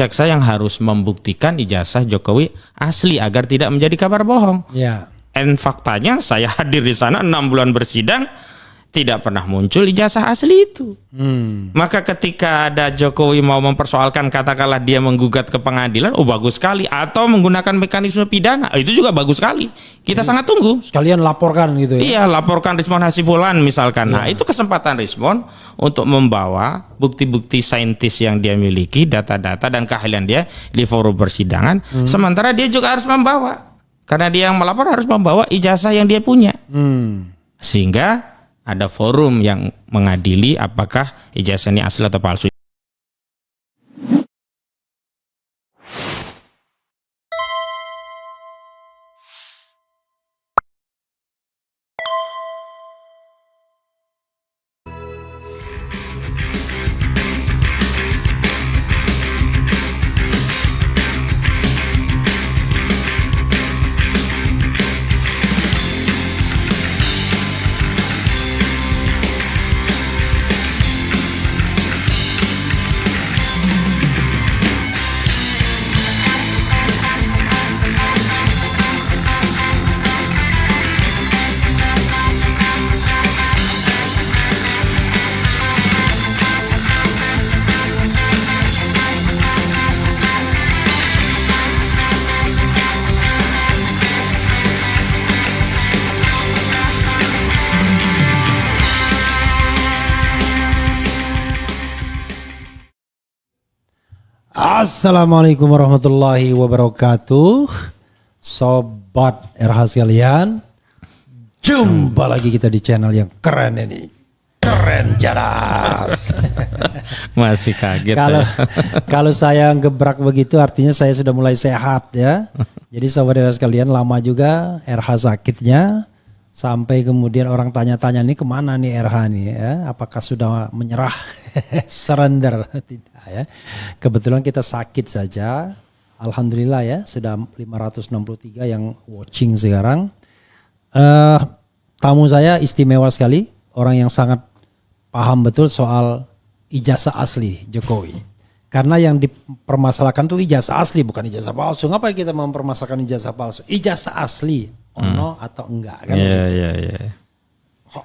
jaksa yang harus membuktikan ijazah Jokowi asli agar tidak menjadi kabar bohong. Ya. Dan faktanya saya hadir di sana 6 bulan bersidang, tidak pernah muncul ijazah asli itu. Maka ketika ada Jokowi mau mempersoalkan, katakanlah dia menggugat ke pengadilan, oh bagus sekali. Atau menggunakan mekanisme pidana, itu juga bagus sekali. Kita sangat tunggu. Sekalian laporkan gitu ya. Iya, laporkan Rizwan Hasibuan misalkan. Nah, itu kesempatan Rizwan untuk membawa bukti-bukti saintis yang dia miliki, data-data dan keahlian dia di forum persidangan. Sementara dia juga harus membawa, karena dia yang melapor harus membawa ijazah yang dia punya. Sehingga ada forum yang mengadili apakah ijazah ini asli atau palsu. Assalamualaikum warahmatullahi wabarakatuh. Sobat RH sekalian, jumpa lagi kita di channel yang keren ini. Keren jadas. Masih kaget Kalau saya gebrak begitu artinya saya sudah mulai sehat ya. Jadi sobat RH sekalian, lama juga RH sakitnya. Sampai kemudian orang tanya-tanya nih kemana nih RH nih ya, apakah sudah menyerah, surrender, tidak ya. Kebetulan kita sakit saja, alhamdulillah ya, sudah 563 yang watching sekarang. Tamu saya istimewa sekali, orang yang sangat paham betul soal ijazah asli Jokowi. Karena yang dipermasalahkan tuh ijazah asli, bukan ijazah palsu. Ngapain kita mempermasalahkan ijazah palsu? Ijazah asli, ono atau enggak kan? Iya.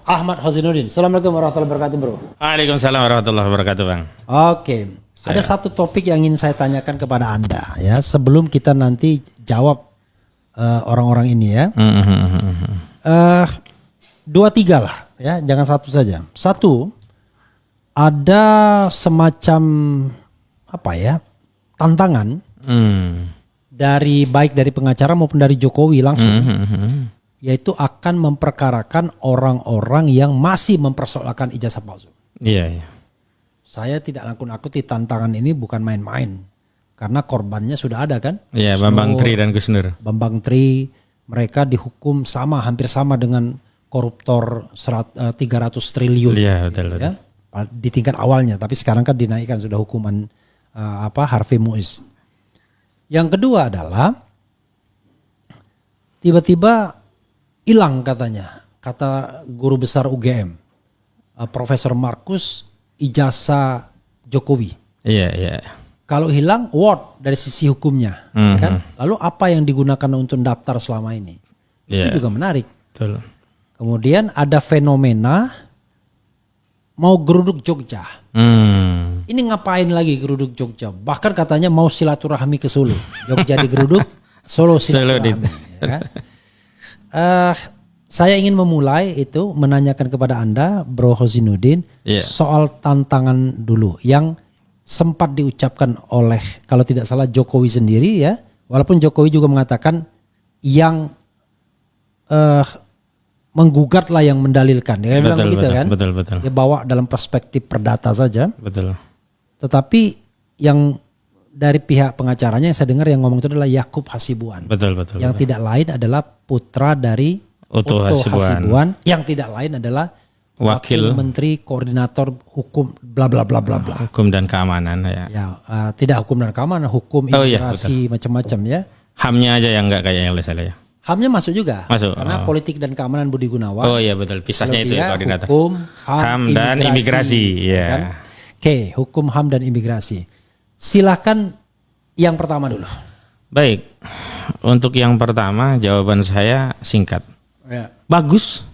Ahmad Hosinuddin. Assalamualaikum warahmatullahi wabarakatuh, bro. Waalaikumsalam warahmatullahi wabarakatuh, Bang. Oke. Ada satu topik yang ingin saya tanyakan kepada Anda ya, sebelum kita nanti jawab orang-orang ini ya. 2-3 lah ya, jangan satu saja. Satu, ada semacam apa ya, tantangan dari baik dari pengacara maupun dari Jokowi langsung, yaitu akan memperkarakan orang-orang yang masih mempersoalkan ijazah palsu. Iya. Saya tidak nakut-nakuti tantangan ini, bukan main-main, karena korbannya sudah ada kan. Iya, Bambang Tri dan Gus Nur. Bambang Tri, mereka dihukum hampir sama dengan koruptor 300 triliun. Iya, betul. Ya, di tingkat awalnya, tapi sekarang kan dinaikkan sudah hukuman Harvey Muiz. Yang kedua adalah tiba-tiba hilang katanya, kata guru besar UGM, Profesor Markus, ijazah Jokowi. Iya. Kalau hilang, what dari sisi hukumnya, ya kan? Lalu apa yang digunakan untuk daftar selama ini? Itu juga menarik. Betul. Kemudian ada fenomena mau geruduk Jogja. Ini ngapain lagi geruduk Jogja? Bahkan katanya mau silaturahmi ke Solo. Jogja digeruduk, Solo silaturahmi. Ya kan? Saya ingin memulai itu menanyakan kepada Anda, Bro Hosinuddin, soal tantangan dulu yang sempat diucapkan oleh, kalau tidak salah, Jokowi sendiri ya. Walaupun Jokowi juga mengatakan yang menggugat lah yang mendalilkan. Dia bilang begitu kan. Betul. Dia bawa dalam perspektif perdata saja. Betul. Tetapi yang dari pihak pengacaranya yang saya dengar yang ngomong itu adalah Yakub Hasibuan. Betul. Yang tidak lain adalah putra dari Otto Hasibuan. Yang tidak lain adalah Wakil Menteri Koordinator Hukum bla bla bla bla bla. Hukum dan keamanan ya. Tidak hukum dan keamanan, hukum imigrasi macam-macam ya. HAM-nya aja yang enggak kayak yang salah ya. HAM-nya masuk juga. Masuk. Karena politik dan keamanan Budi Gunawan. Oh iya betul. Pisahnya itu koordinator. Hukum, HAM dan imigrasi. Ya. Kan? Oke, hukum, HAM dan imigrasi. Silakan Yang pertama dulu. Baik, untuk yang pertama jawaban saya singkat. Ya. Bagus,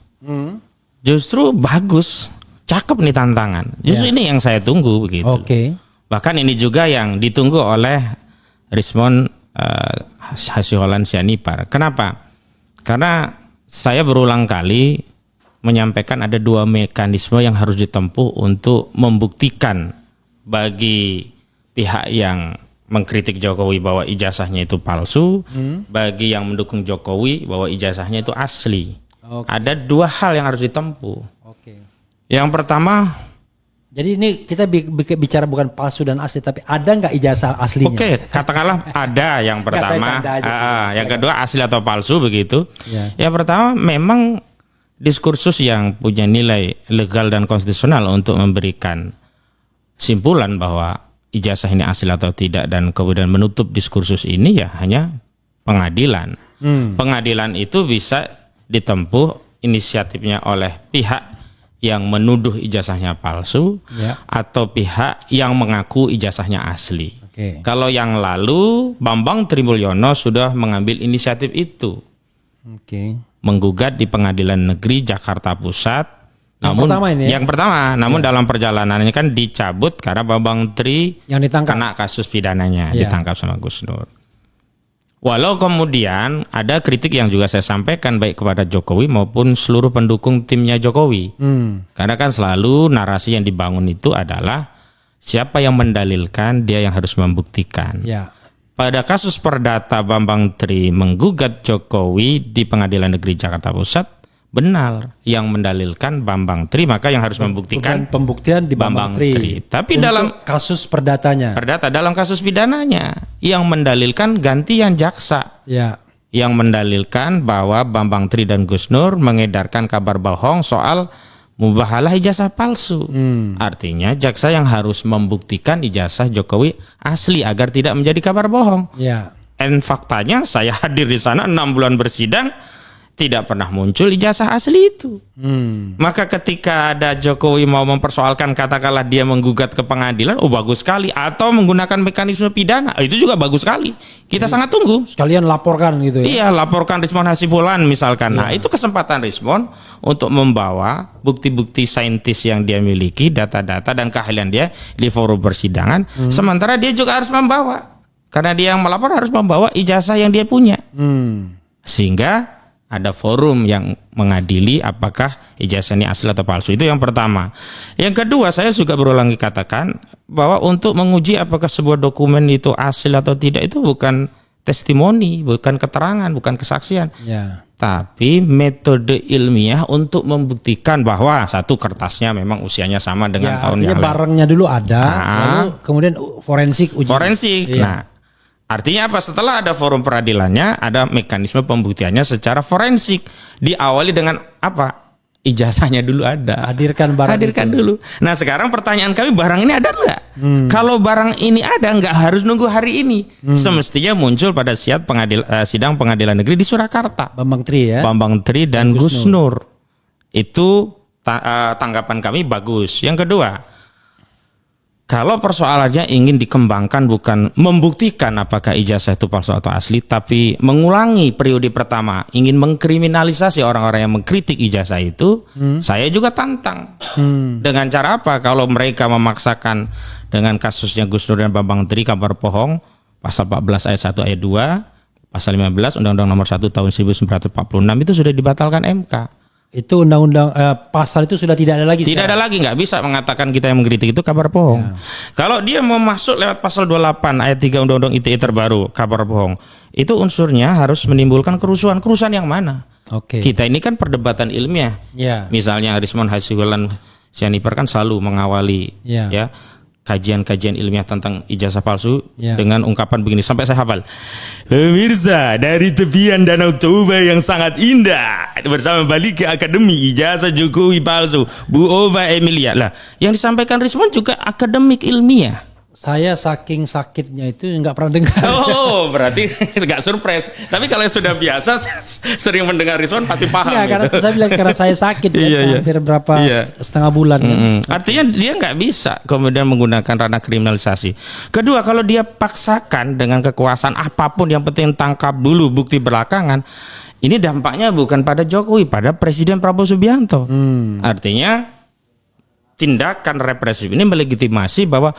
justru bagus, cakep nih tantangan. Justru ini yang saya tunggu begitu. Oke. Bahkan ini juga yang ditunggu oleh Rismon Hasyiholan Sianipar. Kenapa? Karena saya berulang kali menyampaikan ada dua mekanisme yang harus ditempuh untuk membuktikan bagi pihak yang mengkritik Jokowi bahwa ijazahnya itu palsu, bagi yang mendukung Jokowi bahwa ijazahnya itu asli. Ada dua hal yang harus ditempuh. Yang pertama, jadi ini kita bicara bukan palsu dan asli, tapi ada nggak ijazah aslinya? Oke, katakanlah ada yang pertama. Yang kedua asli atau palsu begitu. Ya. Yang pertama memang diskursus yang punya nilai legal dan konstitusional untuk memberikan simpulan bahwa ijazah ini asli atau tidak dan kemudian menutup diskursus ini ya hanya pengadilan. Pengadilan itu bisa ditempuh inisiatifnya oleh pihak yang menuduh ijazahnya palsu atau pihak yang mengaku ijazahnya asli. Kalau yang lalu Bambang Trimulyono sudah mengambil inisiatif itu, menggugat di Pengadilan Negeri Jakarta Pusat. Yang pertama, namun dalam perjalanannya kan dicabut karena Bambang Tri yang ditangkap, kena kasus pidananya, ditangkap sama Gus Nur. Walau kemudian ada kritik yang juga saya sampaikan baik kepada Jokowi maupun seluruh pendukung timnya Jokowi. Karena kan selalu narasi yang dibangun itu adalah siapa yang mendalilkan, dia yang harus membuktikan. Pada kasus perdata Bambang Tri menggugat Jokowi di Pengadilan Negeri Jakarta Pusat, benar yang mendalilkan Bambang Tri, maka yang harus membuktikan bukan pembuktian di Bambang Tri. Tapi untuk dalam kasus perdatanya, dalam kasus pidananya yang mendalilkan gantian jaksa. Yang mendalilkan bahwa Bambang Tri dan Gus Nur mengedarkan kabar bohong soal mubahalah ijazah palsu. Artinya jaksa yang harus membuktikan ijazah Jokowi asli agar tidak menjadi kabar bohong. Dan faktanya saya hadir di sana 6 bulan bersidang, tidak pernah muncul ijazah asli itu. Maka ketika ada Jokowi mau mempersoalkan, katakanlah dia menggugat ke pengadilan, bagus sekali. Atau menggunakan mekanisme pidana, itu juga bagus sekali. Kita sangat tunggu. Sekalian laporkan gitu ya? Iya, laporkan Rismon Hasyiholan misalkan. Nah, itu kesempatan Rismon untuk membawa bukti-bukti saintis yang dia miliki, data-data dan keahlian dia di forum persidangan. Sementara dia juga harus membawa, karena dia yang melapor harus membawa ijazah yang dia punya. Sehingga ada forum yang mengadili apakah ijazah ini asli atau palsu. Itu yang pertama. Yang kedua, saya juga berulang katakan bahwa untuk menguji apakah sebuah dokumen itu asli atau tidak itu bukan testimoni, bukan keterangan, bukan kesaksian. Tapi metode ilmiah untuk membuktikan bahwa satu kertasnya memang usianya sama dengan tahun yang lalu. Barangnya dulu ada, lalu kemudian forensik uji. Nah, artinya apa? Setelah ada forum peradilannya, ada mekanisme pembuktiannya secara forensik. Diawali dengan apa? Ijazahnya dulu ada. Hadirkan barang. Hadirkan dulu. Nah, sekarang pertanyaan kami, barang ini ada nggak? Kalau barang ini ada, nggak harus nunggu hari ini. Semestinya muncul pada sidang pengadilan negeri di Surakarta. Bambang Tri ya. Bambang Tri dan Gus Nur. Itu tanggapan kami bagus. Yang kedua, kalau persoalannya ingin dikembangkan bukan membuktikan apakah ijazah itu palsu atau asli, tapi mengulangi periode pertama, ingin mengkriminalisasi orang-orang yang mengkritik ijazah itu, saya juga tantang. Dengan cara apa? Kalau mereka memaksakan dengan kasusnya Gus Nur dan Bambang Tri kabar bohong, pasal 14 ayat 1 ayat 2, pasal 15 Undang-Undang Nomor 1 Tahun 1946 itu sudah dibatalkan MK. Itu undang-undang pasal itu sudah tidak ada lagi. Tidak ada lagi, nggak bisa mengatakan kita yang mengkritik itu kabar bohong. Kalau dia mau masuk lewat pasal 28 ayat 3 Undang-Undang ITE terbaru, kabar bohong, itu unsurnya harus menimbulkan kerusuhan. Kerusuhan yang mana? Kita ini kan perdebatan ilmiah. Misalnya Rismon Hasyiholan Sianipar kan selalu mengawali kajian-kajian ilmiah tentang ijazah palsu dengan ungkapan begini, sampai saya hafal. Pemirsa, dari tepian Danau Toba yang sangat indah bersama balik ke Akademi Ijazah Jokowi Palsu, Bu Ova Emilia. Lah, yang disampaikan Rismon juga akademik ilmiah. Saya saking sakitnya itu nggak pernah dengar. Oh, berarti nggak surprise. Tapi kalau sudah biasa sering mendengar Rizwan pasti paham. Ya, karena gitu. saya bilang karena saya sakit ya, hampir berapa setengah bulan. Kan. Artinya dia nggak bisa kemudian menggunakan ranah kriminalisasi. Kedua, kalau dia paksakan dengan kekuasaan apapun, yang penting tangkap dulu bukti belakangan. Ini dampaknya bukan pada Jokowi, pada Presiden Prabowo Subianto. Artinya tindakan represif ini melegitimasi bahwa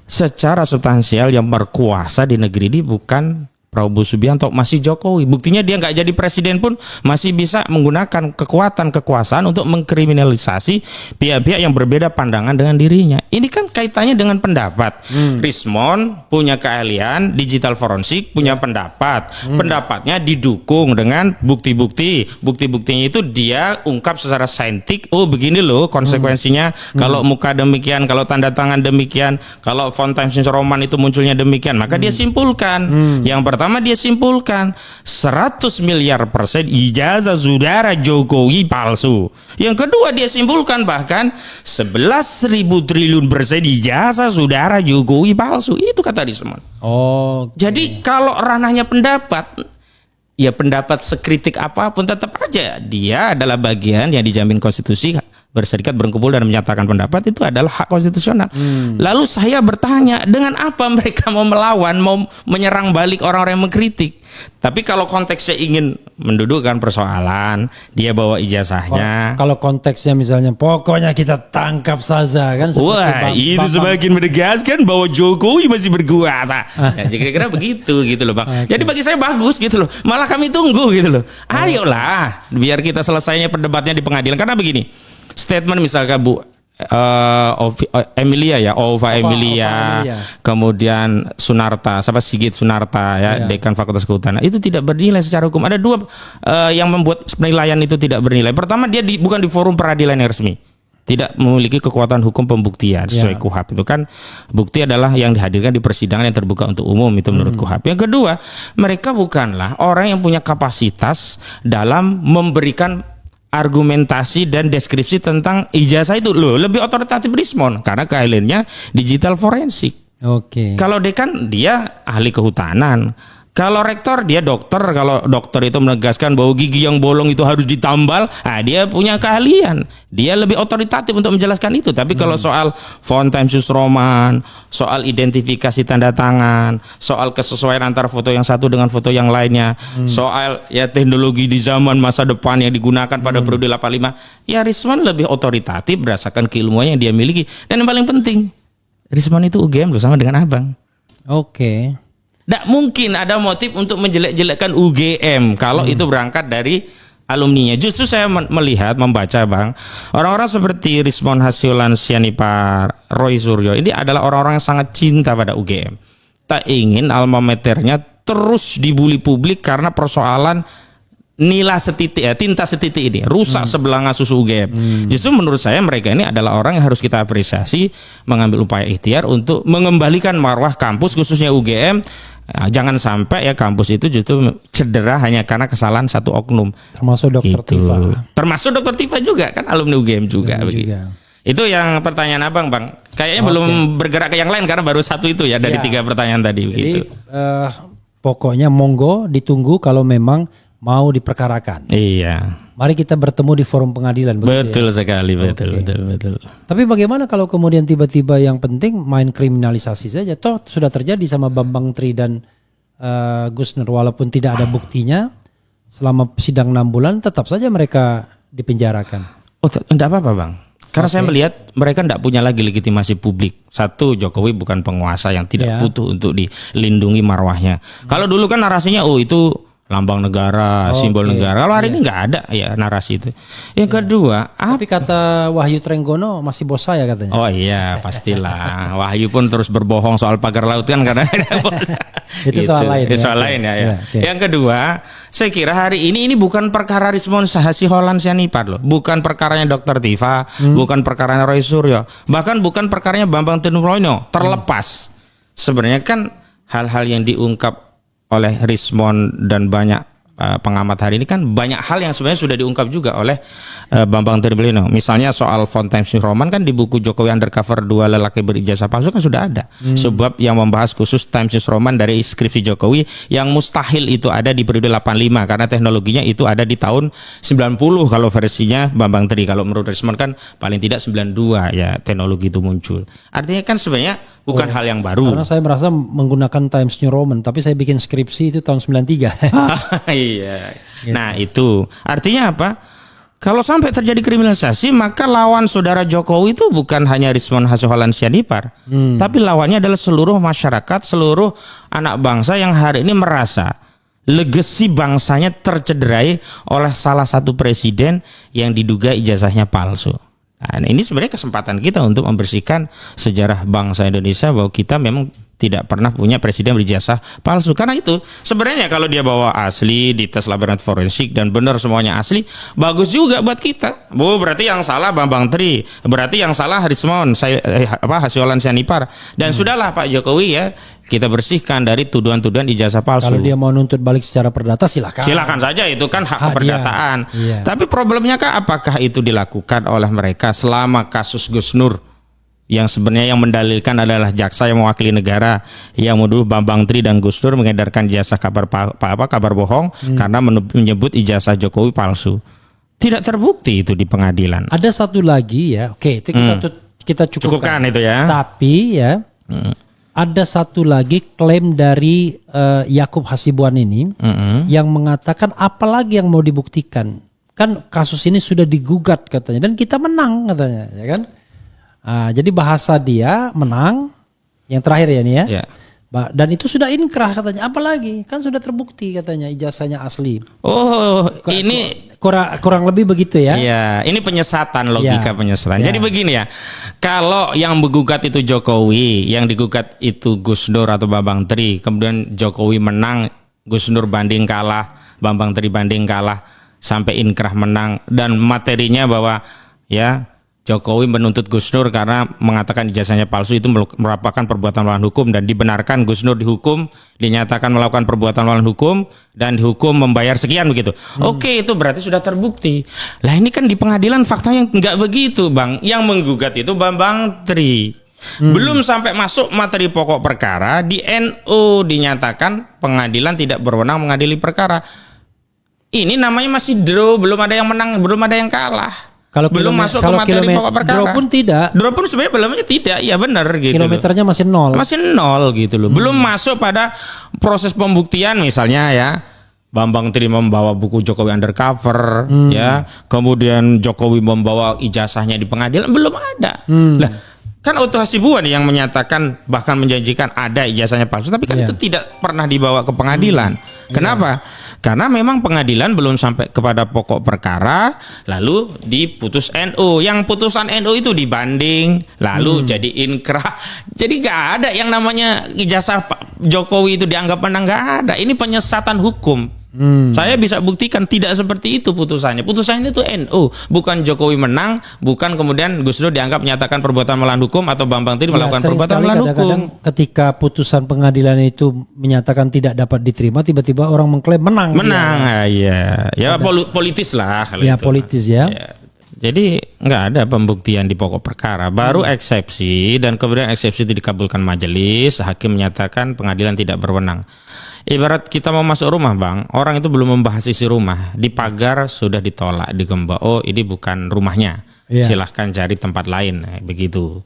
secara substansial yang berkuasa di negeri ini bukan Prabowo Subianto, masih Jokowi. Buktinya dia nggak jadi presiden pun masih bisa menggunakan kekuasaan untuk mengkriminalisasi pihak-pihak yang berbeda pandangan dengan dirinya. Ini kan kaitannya dengan pendapat. Rismon punya keahlian digital forensik, punya pendapat. Pendapatnya didukung dengan bukti-bukti. Bukti-buktinya itu dia ungkap secara saintik. Oh, begini loh konsekuensinya. Kalau muka demikian, kalau tanda tangan demikian, kalau font Times New Roman itu munculnya demikian, maka dia simpulkan. Yang pertama dia simpulkan 100 miliar % ijazah saudara Jokowi palsu. Yang kedua dia simpulkan bahkan 11.000 triliun % ijazah saudara Jokowi palsu. Itu kata Rismon. Oh. Jadi kalau ranahnya pendapat, ya pendapat sekritik apapun tetap aja dia adalah bagian yang dijamin konstitusi. Berserikat, berkumpul dan menyatakan pendapat itu adalah hak konstitusional. Lalu saya bertanya, dengan apa mereka mau melawan, mau menyerang balik orang-orang yang mengkritik? Tapi kalau konteksnya ingin mendudukkan persoalan, dia bawa ijazahnya. Kalau konteksnya misalnya pokoknya kita tangkap saja kan. Wah, itu semakin menegaskan bahwa Jokowi masih berkuasa. Ya, kira-kira begitu gitu loh, Bang. Jadi bagi saya bagus gitu loh. Malah kami tunggu gitu loh. Ayolah, biar kita selesainya perdebatnya di pengadilan. Karena begini. Statement misalkan Bu Emilia ya, Ova Emilia, kemudian Sunarta, Sigit Sunarta ya, Dekan Fakultas Kehutanan, itu tidak bernilai secara hukum. Ada dua yang membuat penilaian itu tidak bernilai. Pertama, dia bukan di forum peradilan yang resmi, tidak memiliki kekuatan hukum pembuktian sesuai KUHAP. Itu kan bukti adalah yang dihadirkan di persidangan yang terbuka untuk umum, itu menurut KUHAP. Yang kedua, mereka bukanlah orang yang punya kapasitas dalam memberikan argumentasi dan deskripsi tentang ijazah itu. Loh, lebih otoritatif Rismon karena keahliannya digital forensik. Kalau dekan dia ahli kehutanan. Kalau rektor dia dokter. Kalau dokter itu menegaskan bahwa gigi yang bolong itu harus ditambal, dia punya keahlian. Dia lebih otoritatif untuk menjelaskan itu. Tapi kalau soal font Times New Roman, soal identifikasi tanda tangan, soal kesesuaian antara foto yang satu dengan foto yang lainnya, soal ya teknologi di zaman masa depan yang digunakan pada periode 85, ya Rismon lebih otoritatif berdasarkan keilmuan yang dia miliki. Dan yang paling penting, Rismon itu UGM bersama dengan Abang. Tidak mungkin ada motif untuk menjelek-jelekkan UGM kalau itu berangkat dari alumninya. Justru saya melihat, membaca Bang, orang-orang seperti Rismon Hasiolan Sianipar, Roy Suryo, ini adalah orang-orang yang sangat cinta pada UGM. Tak ingin alma maternya terus dibully publik karena persoalan nila setitik ya, tinta setitik ini rusak sebelanga susu UGM. Justru menurut saya mereka ini adalah orang yang harus kita apresiasi, mengambil upaya ikhtiar untuk mengembalikan marwah kampus khususnya UGM. Jangan sampai ya kampus itu justru cedera hanya karena kesalahan satu oknum. Termasuk Dr. Tifa. Termasuk Dr. Tifa juga kan alumni UGM juga. Itu yang pertanyaan Abang, Bang. Kayaknya belum bergerak ke yang lain karena baru satu itu ya dari 3 pertanyaan tadi. Jadi pokoknya monggo ditunggu kalau memang mau diperkarakan. Iya. Mari kita bertemu di forum pengadilan. Betul sekali, betul. Tapi bagaimana kalau kemudian tiba-tiba yang penting main kriminalisasi saja? Toh sudah terjadi sama Bambang Tri dan Gus Nur, walaupun tidak ada buktinya, selama sidang 6 bulan tetap saja mereka dipenjarakan. Oh, enggak apa-apa Bang. Karena saya melihat mereka tidak punya lagi legitimasi publik. Satu, Jokowi bukan penguasa yang tidak butuh untuk dilindungi marwahnya. Kalau dulu kan narasinya, oh itu lambang negara, simbol negara. Kalau hari ini nggak ada ya narasi itu. Yang kedua, tapi kata Wahyu Trenggono masih bos saya katanya. Oh iya, pastilah. Wahyu pun terus berbohong soal pagar laut kan karena ada bos. Itu soal lain. Soal lain ya. Yang kedua, saya kira hari ini bukan perkara Rismon Hasiolan Sianipar loh, bukan perkaranya Dr. Tifa, bukan perkaranya Roy Suryo, bahkan bukan perkaranya Bambang Tinurlono. Terlepas sebenarnya kan hal-hal yang diungkap oleh Rismon dan banyak pengamat hari ini kan banyak hal yang sebenarnya sudah diungkap juga oleh Bambang Tribrino. Misalnya soal Font Times New Roman kan di buku Jokowi Undercover 2 Lelaki Berijazah Palsu kan sudah ada sebab yang membahas khusus Times New Roman dari skripsi Jokowi yang mustahil itu ada di periode 85 karena teknologinya itu ada di tahun 90 kalau versinya Bambang Tri. Kalau menurut Rismond kan paling tidak 92 ya teknologi itu muncul. Artinya kan sebenarnya bukan hal yang baru. Karena saya merasa menggunakan Times New Roman, tapi saya bikin skripsi itu tahun 93. Iya. Nah itu artinya apa? Kalau sampai terjadi kriminalisasi, maka lawan saudara Jokowi itu bukan hanya Rismond Hasohalan Sianipar, tapi lawannya adalah seluruh masyarakat, seluruh anak bangsa yang hari ini merasa legasi bangsanya tercederai oleh salah satu presiden yang diduga ijazahnya palsu. Nah, ini sebenarnya kesempatan kita untuk membersihkan sejarah bangsa Indonesia bahwa kita memang tidak pernah punya presiden berijazah palsu. Karena itu sebenarnya kalau dia bawa asli di tes laboratorium forensik dan benar semuanya asli, bagus juga buat kita. Berarti yang salah Bambang Tri, berarti yang salah Rismond Hasohalan Sianipar. Dan sudahlah Pak Jokowi ya, kita bersihkan dari tuduhan-tuduhan ijazah palsu. Kalau dia mau nuntut balik secara perdata silakan. Silakan saja, itu kan hak keperdataan. Iya. Tapi problemnya kan apakah itu dilakukan oleh mereka selama kasus Gus Nur yang sebenarnya yang mendalilkan adalah jaksa yang mewakili negara yang menuduh Bambang Tri dan Gus Nur mengedarkan ijazah kabar bohong karena menyebut ijazah Jokowi palsu. Tidak terbukti itu di pengadilan. Ada satu lagi ya. Oke, itu kita cukupkan itu ya. Tapi ya ada satu lagi klaim dari Yakub Hasibuan ini yang mengatakan apalagi yang mau dibuktikan. Kan kasus ini sudah digugat katanya dan kita menang katanya, ya kan? Jadi bahasa dia menang yang terakhir ya nih ya. Ya. Dan itu sudah inkrah katanya. Apalagi kan sudah terbukti katanya ijazahnya asli. Oh, ini kurang lebih begitu ya. Iya, ini penyesatan, logika penyesatan. Ya. Jadi begini ya, kalau yang menggugat itu Jokowi, yang digugat itu Gus Nur atau Bambang Tri, kemudian Jokowi menang, Gus Nur banding kalah, Bambang Tri banding kalah, sampai inkrah menang, dan materinya bahwa ya Jokowi menuntut Gus Nur karena mengatakan ijazahnya palsu, itu merupakan perbuatan melawan hukum dan dibenarkan. Gus Nur dihukum, dinyatakan melakukan perbuatan melawan hukum dan dihukum membayar sekian begitu. Oke, itu berarti sudah terbukti. Lah ini kan di pengadilan faktanya nggak begitu, Bang. Yang menggugat itu Bambang Tri. Belum sampai masuk materi pokok perkara, di NU dinyatakan pengadilan tidak berwenang mengadili perkara. Ini namanya masih draw, belum ada yang menang, belum ada yang kalah. Kalau belum masuk ke materi pokok perkara. Draw pun tidak. Draw pun sebenarnya belumnya tidak, ya benar gitu. Kilometernya masih nol. Masih nol gitu loh. Belum masuk pada proses pembuktian misalnya ya. Bambang Tri membawa buku Jokowi Undercover ya. Kemudian Jokowi membawa ijazahnya di pengadilan, belum ada. Lah, kan Otto Hasibuan yang menyatakan bahkan menjanjikan ada ijazahnya palsu, tapi kan itu tidak pernah dibawa ke pengadilan. Kenapa? Karena memang pengadilan belum sampai kepada pokok perkara, lalu diputus NU. Yang putusan NU itu dibanding, lalu jadi inkrah. Jadi nggak ada yang namanya ijazah Pak Jokowi itu dianggap menang, nggak ada. Ini penyesatan hukum. Saya bisa buktikan tidak seperti itu putusannya. Putusannya itu NU, bukan Jokowi menang, bukan kemudian Gus Dur dianggap menyatakan perbuatan melawan hukum atau Bambang Tri melakukan perbuatan melawan hukum. Ketika putusan pengadilan itu menyatakan tidak dapat diterima, tiba-tiba orang mengklaim menang. Iya. Ya politis lah. Ya politis ya. Jadi nggak ada pembuktian di pokok perkara, baru eksepsi, dan kemudian eksepsi itu dikabulkan majelis, hakim menyatakan pengadilan tidak berwenang. Ibarat kita mau masuk rumah, Bang, orang itu belum membahas isi rumah, di pagar sudah ditolak, digembok, oh ini bukan rumahnya, silahkan cari tempat lain, begitu.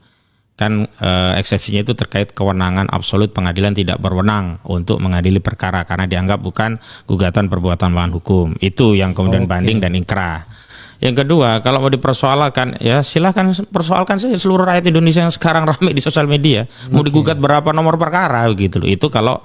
Kan eksepsinya itu terkait kewenangan absolut, pengadilan tidak berwenang untuk mengadili perkara karena dianggap bukan gugatan perbuatan melawan hukum. Itu yang kemudian banding dan inkrah. Yang kedua, kalau mau dipersoalkan, ya silahkan persoalkan saja seluruh rakyat Indonesia yang sekarang ramai di sosial media. Mau digugat berapa nomor perkara gitu loh. Itu kalau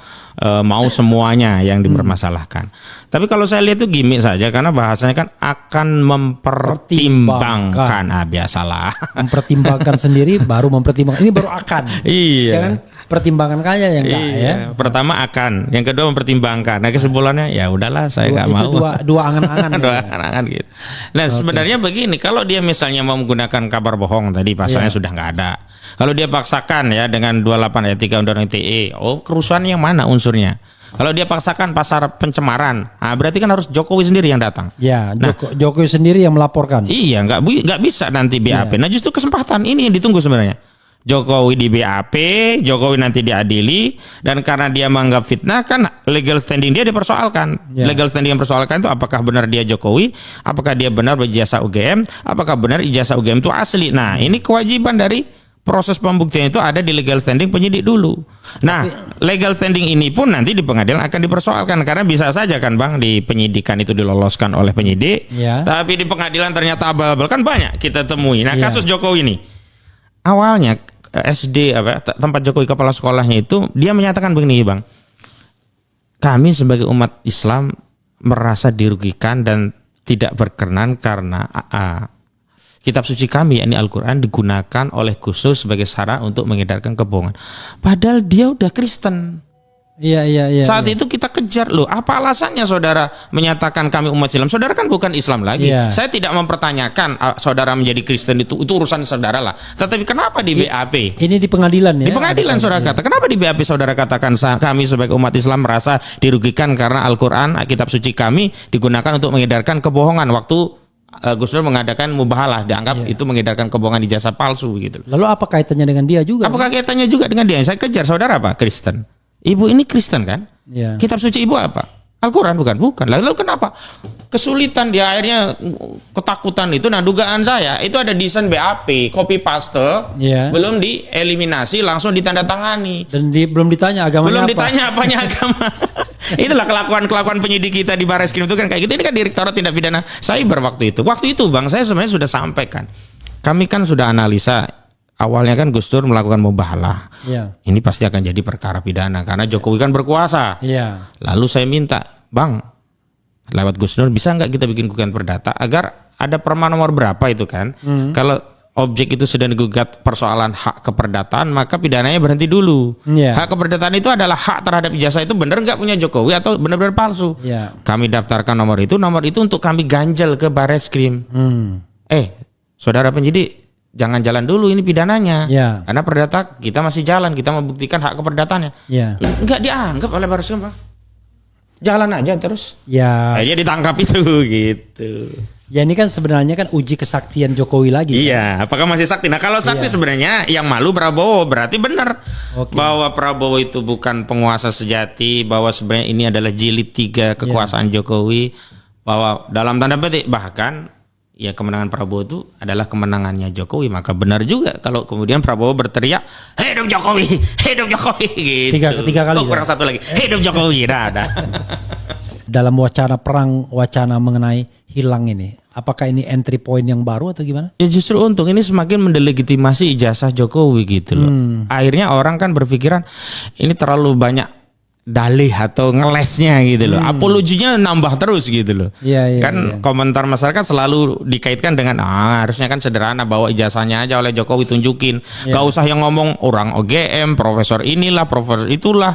mau semuanya yang dipermasalahkan. Tapi kalau saya lihat itu gimmick saja, karena bahasanya kan akan mempertimbangkan. Biasalah. Mempertimbangkan sendiri baru mempertimbangkan. Ini baru akan. Iya. Ya kan? Pertimbangan kaya yang enggak ya. Pertama akan, yang kedua mempertimbangkan. Nah kesimpulannya ya udahlah saya nggak mau. Dua angan-angan. Dua angan-angan gitu. Nah sebenarnya begini, kalau dia misalnya mau menggunakan kabar bohong tadi pasalnya sudah nggak ada. Kalau dia paksakan ya dengan 28 ayat 3 Undang-Undang ITE, kerusuhan yang mana unsurnya? Kalau dia paksakan pasar pencemaran, berarti kan harus Jokowi sendiri yang datang. Ya, Jokowi sendiri yang melaporkan. Iya, nggak bisa nanti BAP. Nah justru kesempatan ini yang ditunggu sebenarnya. Jokowi di BAP, Jokowi nanti diadili, dan karena dia menganggap fitnah kan legal standing dia dipersoalkan. Legal standing yang persoalkan itu apakah benar dia Jokowi, apakah dia benar berjasa UGM, apakah benar ijazah UGM itu asli. Nah ini kewajiban dari proses pembuktian itu ada di legal standing penyidik dulu. Nah legal standing ini pun nanti di pengadilan akan dipersoalkan, karena bisa saja kan Bang di penyidikan itu diloloskan oleh penyidik, tapi di pengadilan ternyata abal-abal, kan banyak kita temui. Nah kasus Jokowi ini awalnya SD tempat Jokowi kepala sekolahnya itu dia menyatakan begini Bang, kami sebagai umat Islam merasa dirugikan dan tidak berkenan karena kitab suci kami yakni Al-Quran digunakan oleh khusus sebagai sarana untuk mengedarkan kebohongan, padahal dia udah Kristen. Iya. Saat itu kita kejar loh. Apa alasannya saudara menyatakan kami umat Islam? Saudara kan bukan Islam lagi. Saya tidak mempertanyakan saudara menjadi Kristen itu urusan saudara lah. Tetapi kenapa di BAP? Ini di pengadilan ya? Di pengadilan saudara kata. Kenapa di BAP saudara katakan kami sebagai umat Islam merasa dirugikan karena Al-Quran, kitab suci kami digunakan untuk mengedarkan kebohongan waktu Gus Dur mengadakan mubahalah, dianggap itu mengedarkan kebohongan ijazah palsu gitu. Lalu apa kaitannya dengan dia juga? Apakah kaitannya juga dengan dia? Saya kejar saudara apa? Kristen. Ibu ini Kristen kan? Kitab suci ibu apa? Al-Quran bukan. Lalu kenapa kesulitan dia akhirnya ketakutan itu? Nah dugaan saya itu ada desain BAP, copy paste, belum dieliminasi langsung ditandatangani. Dan belum ditanya agamanya belum ditanya apanya agama. Itulah kelakuan penyidik kita di Barreskrim itu kan kayak gitu. Ini kan Direktorat Tindak Pidana Cyber waktu itu. Waktu itu Bang saya sebenarnya sudah sampaikan. Kami kan sudah analisa. Awalnya kan Gus Dur melakukan mubahalah. Ini pasti akan jadi perkara pidana karena Jokowi kan berkuasa. Lalu saya minta, Bang, lewat Gus Dur bisa nggak kita bikin gugatan perdata agar ada perma nomor berapa itu kan? Kalau objek itu sudah digugat persoalan hak keperdataan, maka pidananya berhenti dulu. Hak keperdataan itu adalah hak terhadap ijazah itu benar nggak punya Jokowi atau benar-benar palsu. Kami daftarkan nomor itu untuk kami ganjel ke Barreskrim. Saudara penyidik, jangan jalan dulu ini pidananya, karena perdata kita masih jalan, kita membuktikan hak keperdataannya. Enggak dianggap oleh Barreskrim Bang. Jalan aja terus. Dia ditangkap itu gitu. Ya ini kan sebenarnya kan uji kesaktian Jokowi lagi. Iya, apakah masih sakti? Nah kalau sakti sebenarnya yang malu Prabowo, berarti benar bahwa Prabowo itu bukan penguasa sejati, bahwa sebenarnya ini adalah jilid 3 kekuasaan Jokowi, bahwa dalam tanda petik bahkan ya kemenangan Prabowo itu adalah kemenangannya Jokowi. Maka benar juga kalau kemudian Prabowo berteriak hidup Jokowi gitu. Tiga kali. Kurang satu lagi, hidup Jokowi. Dalam wacana mengenai hilang ini, apakah ini entry point yang baru atau gimana? Ya justru untung ini semakin mendelegitimasi ijazah Jokowi gitu loh. Akhirnya orang kan berpikiran ini terlalu banyak dalih atau ngelesnya gitu loh. Apologinya nambah terus gitu loh. Komentar masyarakat selalu dikaitkan dengan harusnya kan sederhana, bawa ijazahnya aja oleh Jokowi tunjukin. Gak usah yang ngomong orang OGM, profesor inilah, profesor itulah.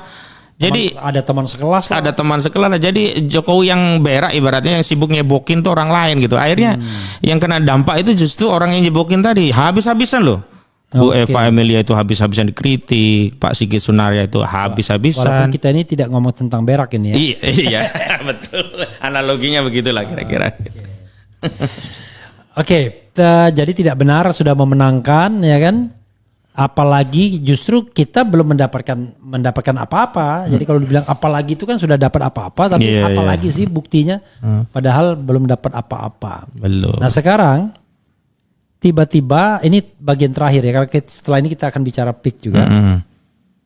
Jadi ada teman sekelas lah. Ada teman sekelas. Jadi Jokowi yang berak ibaratnya yang sibuk nyebokin tuh orang lain gitu. Akhirnya yang kena dampak itu justru orang yang nyebokin tadi. Habis-habisan loh. Bu Eva Emilia itu habis-habisan dikritik, Pak Sigit Sunaria itu habis-habisan. Walaupun kita ini tidak ngomong tentang berak ini ya. Iya, betul. Analoginya begitulah kira-kira. Jadi tidak benar sudah memenangkan ya kan? Apalagi justru kita belum mendapatkan apa-apa. Jadi kalau dibilang apalagi itu kan sudah dapat apa-apa, tapi apalagi sih buktinya? Padahal belum dapat apa-apa. Belum. Nah sekarang tiba-tiba ini bagian terakhir ya, karena setelah ini kita akan bicara PIK juga.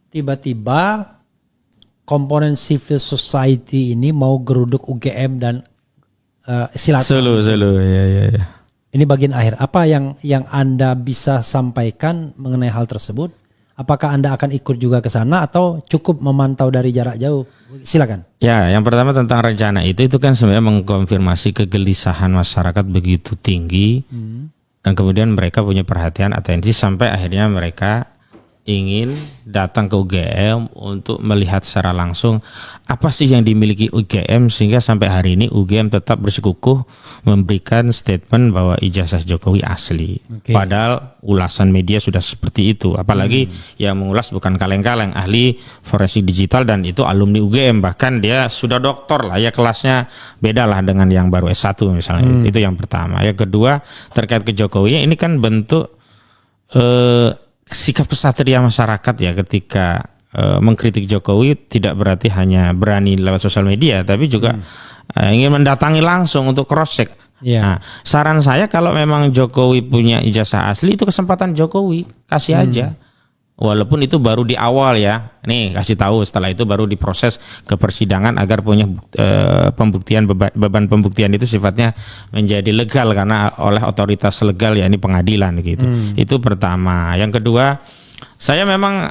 Tiba-tiba komponen civil society ini mau geruduk UGM dan silaturahmi. Solo, ya. Ini bagian akhir. Apa yang Anda bisa sampaikan mengenai hal tersebut? Apakah Anda akan ikut juga ke sana atau cukup memantau dari jarak jauh? Silakan. Ya, yang pertama tentang rencana itu kan sebenarnya mengkonfirmasi kegelisahan masyarakat begitu tinggi. Dan kemudian mereka punya perhatian, atensi sampai akhirnya mereka ingin datang ke UGM untuk melihat secara langsung apa sih yang dimiliki UGM sehingga sampai hari ini UGM tetap bersikukuh memberikan statement bahwa ijazah Jokowi asli. Oke. Padahal ulasan media sudah seperti itu. Apalagi yang mengulas bukan kaleng-kaleng, ahli forensik digital dan itu alumni UGM, bahkan dia sudah doktor lah ya, kelasnya beda lah dengan yang baru S1 misalnya. Itu yang pertama. Yang kedua terkait ke Jokowi, ini kan bentuk sikap kesatria masyarakat ya ketika mengkritik Jokowi tidak berarti hanya berani lewat sosial media, tapi juga ingin mendatangi langsung untuk cross check. Iya. Nah, saran saya kalau memang Jokowi punya ijazah asli, itu kesempatan Jokowi, kasih aja. Walaupun itu baru di awal ya, nih kasih tahu, setelah itu baru diproses ke persidangan agar punya pembuktian, beban pembuktian itu sifatnya menjadi legal karena oleh otoritas legal ya, ini pengadilan gitu. Itu pertama. Yang kedua, saya memang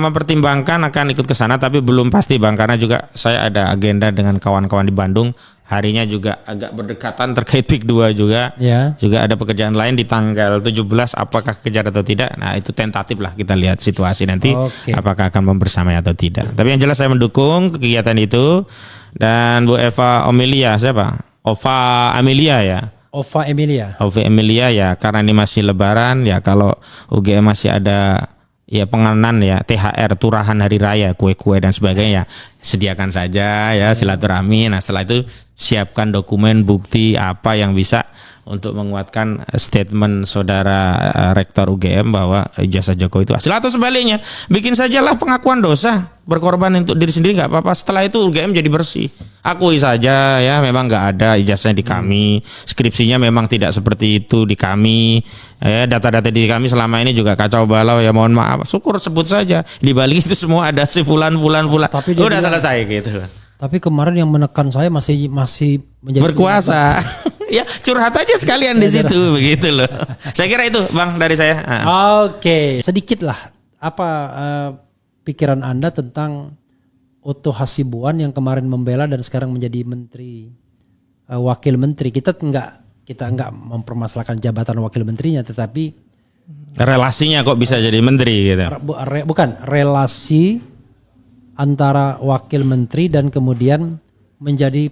mempertimbangkan akan ikut ke sana, tapi belum pasti Bang, karena juga saya ada agenda dengan kawan-kawan di Bandung. Harinya juga agak berdekatan terkait PIK 2 juga. Ya. Juga ada pekerjaan lain di tanggal 17, apakah kejar atau tidak. Nah, itu tentatif lah, kita lihat situasi nanti apakah akan membersamai atau tidak. Tapi yang jelas saya mendukung kegiatan itu. Dan Bu Eva Amelia, siapa? Ova Amelia ya. Ova Emilia. Ova Emilia ya, karena ini masih lebaran ya, kalau UGM masih ada ya pengenan ya, THR, turahan hari raya, kue-kue dan sebagainya, sediakan saja ya silaturahmi. Nah, setelah itu siapkan dokumen bukti apa yang bisa untuk menguatkan statement saudara rektor UGM bahwa ijazah Jokowi itu asli, atau sebaliknya bikin sajalah pengakuan dosa, berkorban untuk diri sendiri nggak apa-apa, setelah itu UGM jadi bersih, akui saja ya memang nggak ada ijazahnya di kami, skripsinya memang tidak seperti itu di kami, ya data-data di kami selama ini juga kacau balau ya, mohon maaf, syukur sebut saja, di balik itu semua ada si fulan. Tapi dia Udah bilang, selesai gitu. tapi kemarin yang menekan saya masih menjadi Berkuasa. Ya curhat aja sekalian di situ begitu loh. Saya kira itu Bang dari saya. Oke, sedikit lah apa pikiran Anda tentang Otto Hasibuan yang kemarin membela dan sekarang menjadi menteri, wakil menteri. Kita enggak mempermasalahkan jabatan wakil menterinya, tetapi Relasinya kok bisa jadi menteri gitu. bukan relasi antara wakil menteri dan kemudian menjadi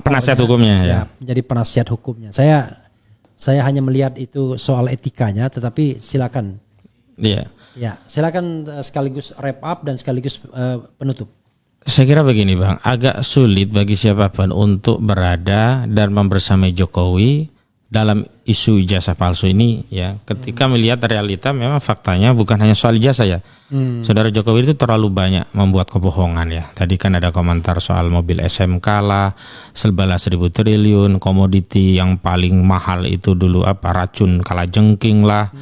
penasihat hukumnya ya. menjadi penasihat hukumnya. Saya hanya melihat itu soal etikanya, tetapi silakan. Iya. Ya, silakan sekaligus wrap up dan sekaligus penutup. Saya kira begini Bang, agak sulit bagi siapapun untuk berada dan membersamai Jokowi dalam isu ijazah palsu ini ya, ketika melihat realita memang faktanya bukan hanya soal ijazah ya. Saudara Jokowi itu terlalu banyak membuat kebohongan ya. Tadi kan ada komentar soal mobil SMK lah, 11.000 triliun, komoditi yang paling mahal itu dulu apa, racun kalajengking lah,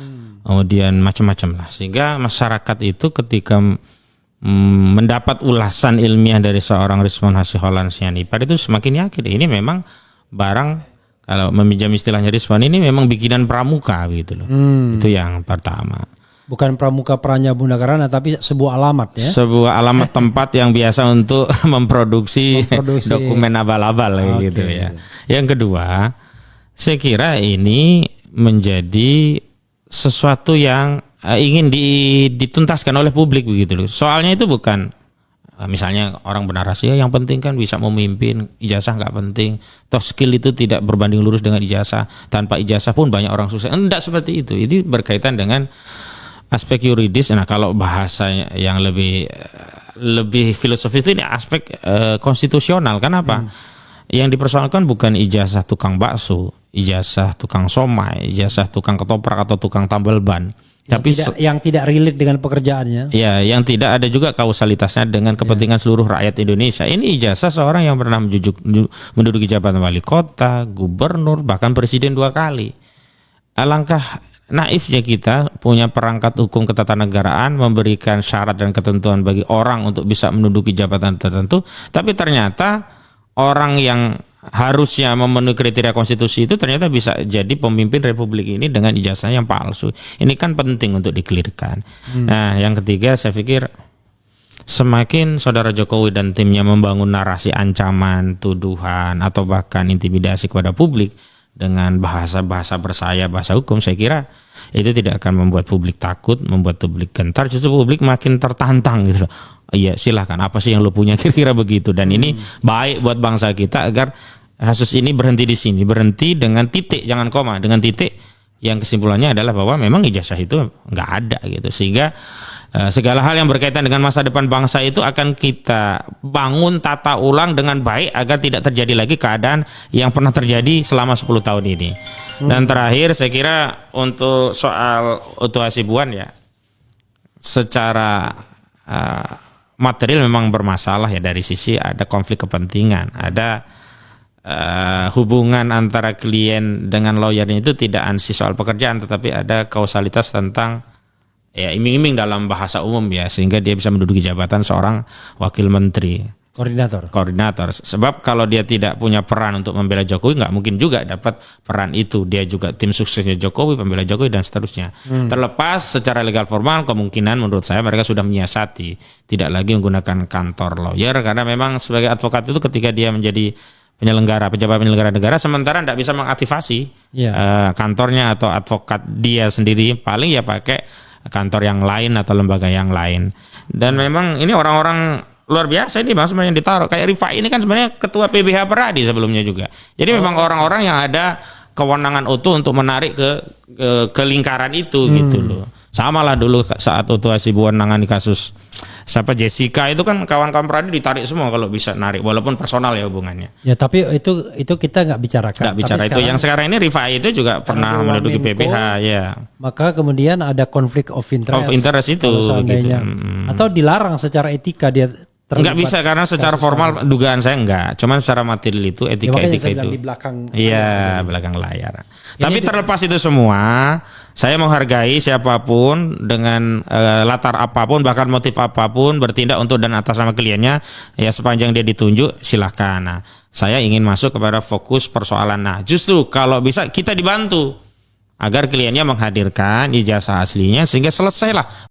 kemudian macam-macam lah. Sehingga masyarakat itu ketika mendapat ulasan ilmiah dari seorang Rizwan Hasyiholan Sianipar itu semakin yakin ini memang barang, kalau meminjam istilahnya Rizwan, ini memang bikinan pramuka gitu loh. Itu yang pertama. Bukan pramuka Pranya Bunda Karana, tapi sebuah alamat ya. Sebuah alamat tempat yang biasa untuk memproduksi dokumen abal-abal gitu ya. Yang kedua, saya kira ini menjadi sesuatu yang ingin dituntaskan oleh publik begitu loh. Soalnya itu bukan misalnya orang bernarasi ya yang penting kan bisa memimpin, ijazah nggak penting, toh skill itu tidak berbanding lurus dengan ijazah, tanpa ijazah pun banyak orang sukses. Enggak seperti itu. Ini berkaitan dengan aspek yuridis. Nah, kalau bahasanya yang lebih filosofis itu ini aspek konstitusional. Kenapa? Yang dipersoalkan bukan ijazah tukang bakso, ijazah tukang somai, ijazah tukang ketoprak atau tukang tambal ban. Tapi yang tidak relate dengan pekerjaannya. Ya, yang tidak ada juga kausalitasnya dengan kepentingan seluruh rakyat Indonesia. Ini ijazah seorang yang pernah menduduki jabatan wali kota, gubernur, bahkan presiden 2 kali. Alangkah naifnya kita punya perangkat hukum ketatanegaraan memberikan syarat dan ketentuan bagi orang untuk bisa menduduki jabatan tertentu, tapi ternyata orang yang harusnya memenuhi kriteria konstitusi itu ternyata bisa jadi pemimpin republik ini dengan ijazah yang palsu. Ini kan penting untuk dikelirkan. Nah, yang ketiga saya pikir semakin saudara Jokowi dan timnya membangun narasi ancaman, tuduhan atau bahkan intimidasi kepada publik dengan bahasa-bahasa bersaya, bahasa hukum, saya kira itu tidak akan membuat publik takut, membuat publik gentar, justru publik makin tertantang gitu loh. Iya silahkan, apa sih yang lo punya, kira-kira begitu. Dan ini baik buat bangsa kita agar kasus ini berhenti di sini, berhenti dengan titik, jangan koma, dengan titik yang kesimpulannya adalah bahwa memang ijazah itu nggak ada gitu. Sehingga segala hal yang berkaitan dengan masa depan bangsa itu akan kita bangun, tata ulang dengan baik agar tidak terjadi lagi keadaan yang pernah terjadi selama 10 tahun ini. Dan terakhir saya kira untuk soal Oto Hasibuan ya, secara material memang bermasalah ya, dari sisi ada konflik kepentingan, ada hubungan antara klien dengan lawyernya itu tidak ansih soal pekerjaan, tetapi ada kausalitas tentang ya iming-iming dalam bahasa umum ya, sehingga dia bisa menduduki jabatan seorang wakil menteri, koordinator. Sebab kalau dia tidak punya peran untuk membela Jokowi, nggak mungkin juga dapat peran itu. Dia juga tim suksesnya Jokowi, pembela Jokowi dan seterusnya. Terlepas secara legal formal, kemungkinan menurut saya mereka sudah menyiasati tidak lagi menggunakan kantor lawyer, karena memang sebagai advokat itu ketika dia menjadi pejabat penyelenggara negara, sementara tidak bisa mengaktifasi kantornya atau advokat dia sendiri, paling ya pakai kantor yang lain atau lembaga yang lain. Dan memang ini orang-orang luar biasa ini bang sebenarnya yang ditaruh. Kayak Rifai ini kan sebenarnya ketua PBH Peradi sebelumnya juga. Jadi memang orang-orang yang ada kewenangan utuh untuk menarik ke lingkaran itu gitu loh. Sama lah dulu saat Oto Hasibuan nangani kasus siapa Jessica itu kan kawan-kawan Peradi ditarik semua kalau bisa narik, walaupun personal ya hubungannya. Ya tapi itu kita nggak bicarakan. Nggak bicara tapi itu. Yang sekarang ini Rifai itu juga pernah menduduki PBH ya. Maka kemudian ada konflik of interest. Of interest itu. Seandainya, gitu. Atau dilarang secara etika dia. Nggak bisa karena secara formal dugaan saya enggak, cuman secara material itu etika itu. Di belakang. Iya belakang layar. Tapi terlepas itu semua, saya menghargai siapapun dengan latar apapun, bahkan motif apapun, bertindak untuk dan atas nama kliennya, ya sepanjang dia ditunjuk silahkan. Nah, saya ingin masuk kepada fokus persoalan. Nah, justru kalau bisa kita dibantu agar kliennya menghadirkan ijazah aslinya sehingga selesailah